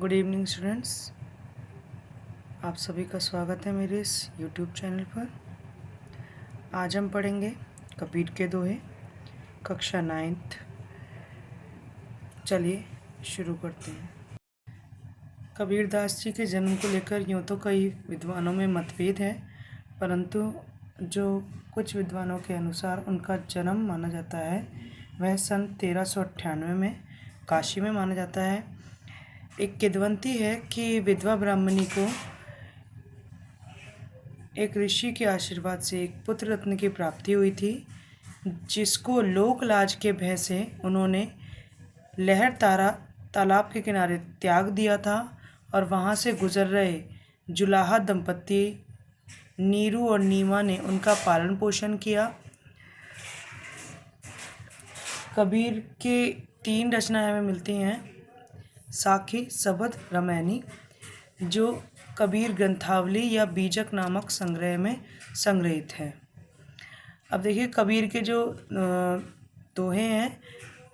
Good evening students. आप सभी का स्वागत है मेरे इस यूट्यूब चैनल पर। आज हम पढ़ेंगे कबीर के दोहे, कक्षा 9th। चलिए शुरू करते हैं। कबीर दास जी के जन्म को लेकर यूँ तो कई विद्वानों में मतभेद है, परंतु जो कुछ विद्वानों के अनुसार उनका जन्म माना जाता है वह सन 1398 में काशी में माना जाता है। एक किंवदंती है कि विधवा ब्राह्मणी को एक ऋषि के आशीर्वाद से एक पुत्र रत्न की प्राप्ति हुई थी, जिसको लोक लाज के भय से उन्होंने लहर तारा तालाब के किनारे त्याग दिया था और वहाँ से गुजर रहे जुलाहा दंपत्ति नीरू और नीमा ने उनका पालन पोषण किया। कबीर के 3 रचनाएं हमें मिलती हैं, साखी, सबद, रामायणी, जो कबीर ग्रंथावली या बीजक नामक संग्रह में संग्रहित है। अब देखिए, कबीर के जो दोहे हैं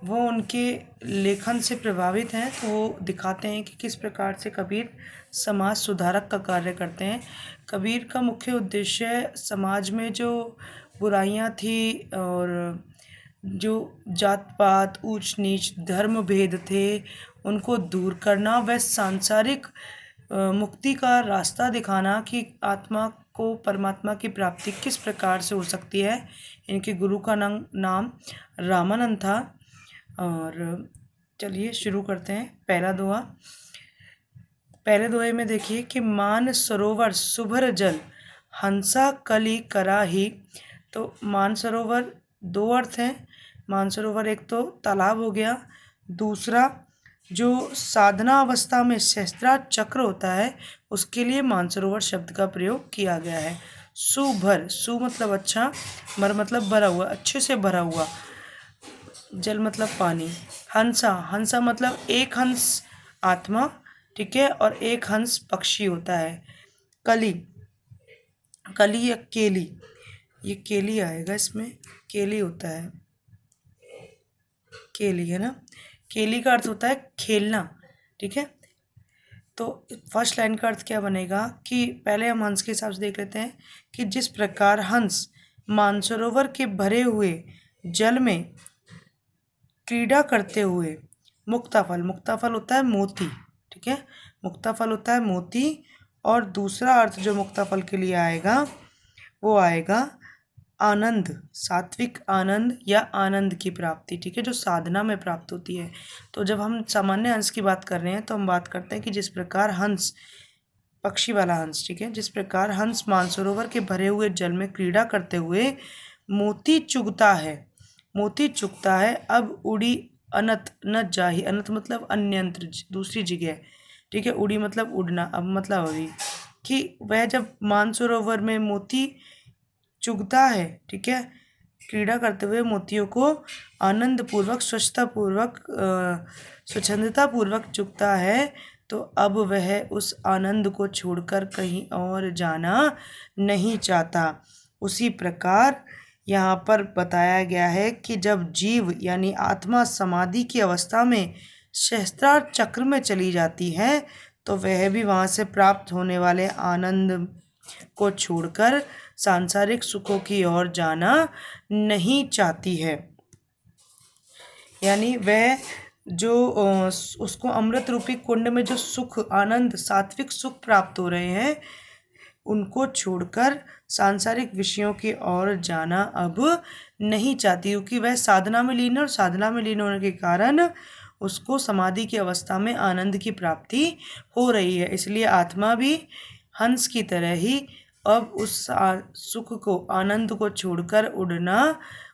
वो उनके लेखन से प्रभावित हैं, तो वो दिखाते हैं कि किस प्रकार से कबीर समाज सुधारक का कार्य करते हैं। कबीर का मुख्य उद्देश्य समाज में जो बुराइयां थी और जो जात पात, ऊंच नीच, धर्म भेद थे, उनको दूर करना व सांसारिक मुक्ति का रास्ता दिखाना कि आत्मा को परमात्मा की प्राप्ति किस प्रकार से हो सकती है। इनके गुरु का नाम रामानंद था। और चलिए शुरू करते हैं। पहले दोहे में देखिए कि मान सरोवर सुभर जल, हंसा कली कराही। तो मान सरोवर 2 अर्थ हैं। मान सरोवर एक तो तालाब हो गया, दूसरा जो साधना अवस्था में सहस्त्रार चक्र होता है उसके लिए मानसरोवर शब्द का प्रयोग किया गया है। सुभर, सु मतलब अच्छा, भर मतलब भरा हुआ, अच्छे से भरा हुआ, जल मतलब पानी। हंसा, हंसा मतलब एक हंस आत्मा, ठीक है, और एक हंस पक्षी होता है। कली, कली या केली, ये केली आएगा इसमें, केली होता है, केली है ना। केली का अर्थ होता है खेलना, ठीक है। तो फर्स्ट लाइन का अर्थ क्या बनेगा कि पहले हम हंस के हिसाब से देख लेते हैं कि जिस प्रकार हंस मानसरोवर के भरे हुए जल में क्रीड़ा करते हुए मुक्ताफल, मुक्ताफल होता है मोती, ठीक है, मुक्ताफल होता है मोती। और दूसरा अर्थ जो मुक्ताफल के लिए आएगा वो आएगा आनंद, सात्विक आनंद या आनंद की प्राप्ति, ठीक है, जो साधना में प्राप्त होती है। तो जब हम सामान्य हंस की बात कर रहे हैं तो हम बात करते हैं कि जिस प्रकार हंस, पक्षी वाला हंस, ठीक है, जिस प्रकार हंस मानसरोवर के भरे हुए जल में क्रीड़ा करते हुए मोती चुगता है, मोती चुगता है, अब उड़ी अनत न जाही, अनत मतलब अन्यंत्र, दूसरी जगह, ठीक है, उड़ी मतलब उड़ना, अब मतलब अभी कि वह जब मानसरोवर में मोती चुगता है, ठीक है, क्रीड़ा करते हुए मोतियों को आनंद पूर्वक, स्वच्छता पूर्वक, स्वच्छंदता पूर्वक चुगता है, तो अब वह उस आनंद को छोड़कर कहीं और जाना नहीं चाहता। उसी प्रकार यहाँ पर बताया गया है कि जब जीव यानी आत्मा समाधि की अवस्था में सहस्त्रार चक्र में चली जाती है तो वह भी वहाँ से प्राप्त होने वाले आनंद को छोड़कर सांसारिक सुखों की ओर जाना नहीं चाहती है। यानी वह जो उसको अमृत रूपी कुंड में जो सुख, आनंद, सात्विक सुख प्राप्त हो रहे हैं उनको छोड़कर सांसारिक विषयों की ओर जाना अब नहीं चाहती, क्योंकि वह साधना में लीन है और साधना में लीन होने के कारण उसको समाधि की अवस्था में आनंद की प्राप्ति हो रही है। इसलिए आत्मा भी हंस की तरह ही अब उस सुख को, आनंद को छोड़कर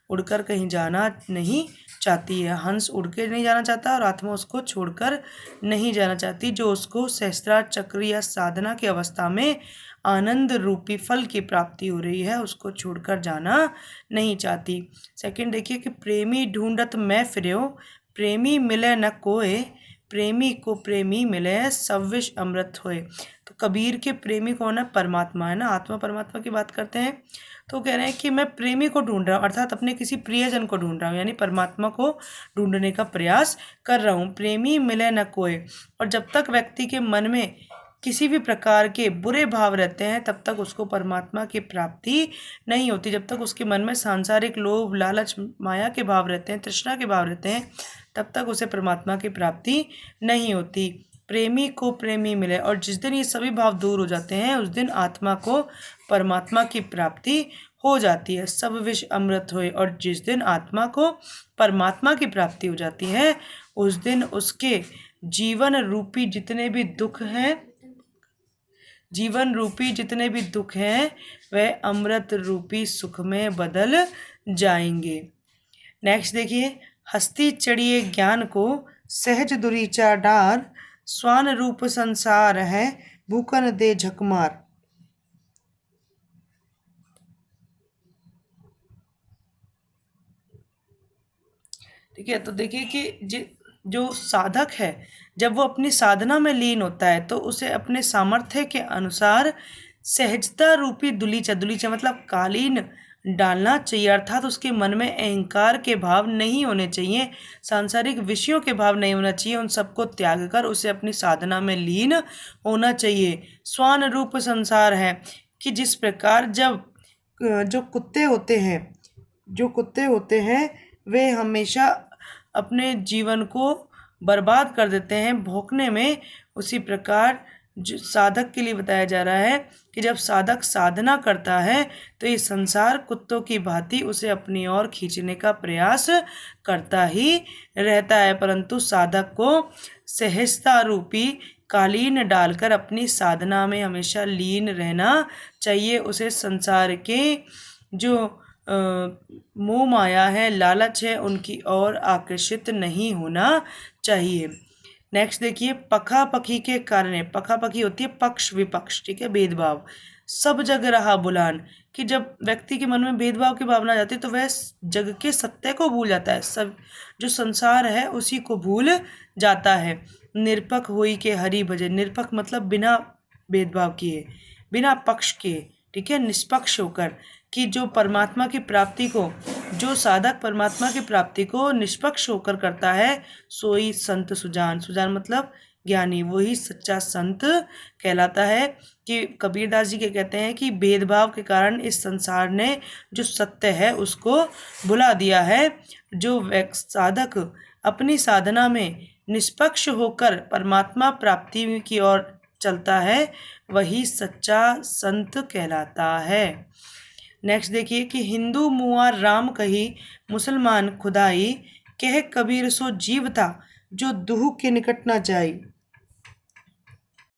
उड़कर कहीं जाना नहीं चाहती है। हंस उड़ के नहीं जाना चाहता और आत्मा उसको छोड़कर नहीं जाना चाहती, जो उसको सहस्त्रार चक्र या साधना की अवस्था में आनंद रूपी फल की प्राप्ति हो रही है, उसको छोड़कर जाना नहीं चाहती। सेकंड देखिए कि प्रेमी ढूंढत मैं फिर्यो, प्रेमी मिले न कोय, प्रेमी को प्रेमी मिले सब विष अमृत होए। तो कबीर के प्रेमी कौन है? परमात्मा है ना, आत्मा परमात्मा की बात करते हैं। तो कह रहे हैं कि मैं प्रेमी को ढूंढ रहा हूँ, अर्थात अपने किसी प्रियजन को ढूंढ रहा हूँ, यानी परमात्मा को ढूंढने का प्रयास कर रहा हूँ। प्रेमी मिले न कोई। और जब तक व्यक्ति के मन में किसी भी प्रकार के बुरे भाव रहते हैं तब तक उसको परमात्मा की प्राप्ति नहीं होती। जब तक उसके मन में सांसारिक लोभ, लालच, माया के भाव रहते हैं, तृष्णा के भाव रहते हैं, तब तक उसे परमात्मा की प्राप्ति नहीं होती। प्रेमी को प्रेमी मिले, और जिस दिन ये सभी भाव दूर हो जाते हैं उस दिन आत्मा को परमात्मा की प्राप्ति हो जाती है। सब विष अमृत होए। और जिस दिन आत्मा को परमात्मा की प्राप्ति हो जाती है उस दिन उसके जीवन रूपी जितने भी दुख हैं वह अमृत रूपी सुख में बदल जाएंगे। नेक्स्ट देखिए, हस्ती चढ़िए ज्ञान को सहज दुरीचा डार, स्वान रूप संसार है भूखन दे झकमार। ठीक है, तो देखिए कि जो साधक है जब वो अपनी साधना में लीन होता है तो उसे अपने सामर्थ्य के अनुसार सहजता रूपी दुलीचा मतलब कालीन डालना चाहिए, अर्थात उसके मन में अहंकार के भाव नहीं होने चाहिए, सांसारिक विषयों के भाव नहीं होना चाहिए। उन सबको त्याग कर उसे अपनी साधना में लीन होना चाहिए। स्वान रूप संसार है कि जिस प्रकार जब जो कुत्ते होते हैं वे हमेशा अपने जीवन को बर्बाद कर देते हैं भौंकने में, उसी प्रकार जो साधक के लिए बताया जा रहा है कि जब साधक साधना करता है तो ये संसार कुत्तों की भांति उसे अपनी ओर खींचने का प्रयास करता ही रहता है, परंतु साधक को सहजता रूपी कालीन डालकर अपनी साधना में हमेशा लीन रहना चाहिए। उसे संसार के जो मोह माया है, लालच है, उनकी ओर आकर्षित नहीं होना चाहिए। नेक्स्ट देखिए, पखा पखी के कारण, पखा पखी होती है पक्ष विपक्ष, ठीक है, भेदभाव। सब जग रहा बुलान कि जब व्यक्ति के मन में भेदभाव की भावना आ जाती है तो वह जग के सत्य को भूल जाता है, सब जो संसार है उसी को भूल जाता है। निरपक होई के हरि भजन, निरपक मतलब बिना भेदभाव किए, बिना पक्ष के, ठीक है, निष्पक्ष होकर, कि जो परमात्मा की प्राप्ति को, जो साधक परमात्मा की प्राप्ति को निष्पक्ष होकर करता है सोई संत सुजान, सुजान मतलब ज्ञानी, वही सच्चा संत कहलाता है। कि कबीरदास जी के कहते हैं कि भेदभाव के कारण इस संसार ने जो सत्य है उसको भुला दिया है। जो साधक अपनी साधना में निष्पक्ष होकर परमात्मा प्राप्ति की ओर चलता है वही सच्चा संत कहलाता है। नेक्स्ट देखिए कि हिंदू मुआ राम कही मुसलमान खुदाई, कह कबीर सो जीव था जो दुह के निकट ना जाई।